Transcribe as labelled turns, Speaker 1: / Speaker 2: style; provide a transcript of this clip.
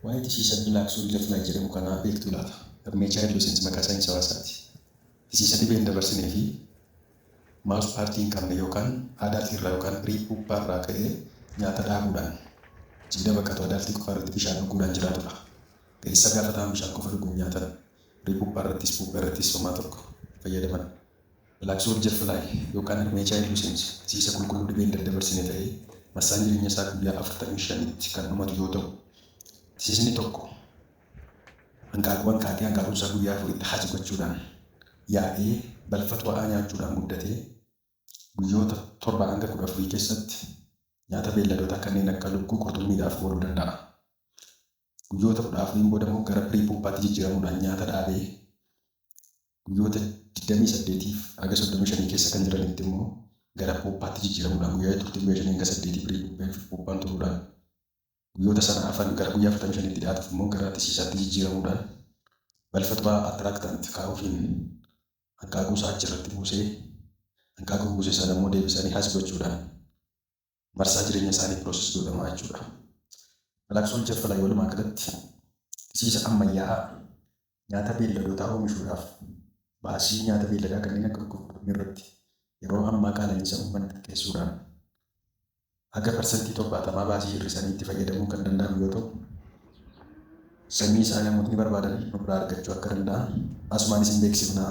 Speaker 1: Waa'ee tisiisa bilaaksuu lafnaa jedhamu kanaa beektuu laata? Hirmeechaa Hidloosinsi maqaa saayinsii hawaasaati. Tisiisa dhibee hin dabarsinee fi maawus paartii hin qabne yookaan adaaltiirraa yookaan piriipuppaarraa ka'ee nyaata dhaabuudhaan jiidha baqatu adaaltii qofa irratti bishaan dhuguudhaan jiraatudha. Ga'eessa gaafataan bishaan qofa dhuguun nyaatan piriipuppaarrattis puupparrattis homaa tokko fayyadaman. Bilaaksuu jeffilaay yookaan hirmeechaa Hidloosinsi tisiisa qulqulluu dhibee hin daddabarsine ta'ee massaan jireenya isaa guyyaa 45tti kan dhumatu yoo ta'u, tisiisni tokko hanqaaquuwwan kaatee hanqaaquun isaa guyyaa 4tti haji gochuudhaan yaa'ee balfa xuraa'aa nyaachuudhaan guddatee guyyoota 7 hanga 14 keessatti nyaata beelladootaa kanneen akka lukkuu qurxummiidhaaf ooluu danda'a. Guyyoota 14 booda immoo gara piriipuppaatti jijjiiramuudhaan nyaata dhaabee guyyoota 28 hanga 35 keessa kan jiranitti immoo gara puuppaatti jijjiiramuudhaan guyyaa 25 hanga 8 piriipuppaan turuudhaan guyyoota sana hafan gara guyyaa 45tti dhiyaatuuf immoo gara tisiisaatti jijjiiramuudhaan balfa xuraa'aa attiraaktanti kaa'uufiin hanqaaquu isaa achirratti buusee hanqaaquu buuse sana immoo deebisanii haas gochuudhaan marsaa jireenya isaanii pirooses godhamaa jechuudha. Bilaaksuun jeffilaay walumaa galatti tisiisa ammayyaa'aa nyaata beelladootaa oomishuudhaaf baasii nyaata beelladaa kanneen akka qurxummii irratti yeroo ammaa qaala'insa uummanni xiqqeessuudhaan haga parsantii 70 baasii hir'isanii itti fayyadamuu kan danda'an yoo ta'u, sanyii isaa namootni barbaadan irraa argachuu akka danda'an asumaan isin beeksifna.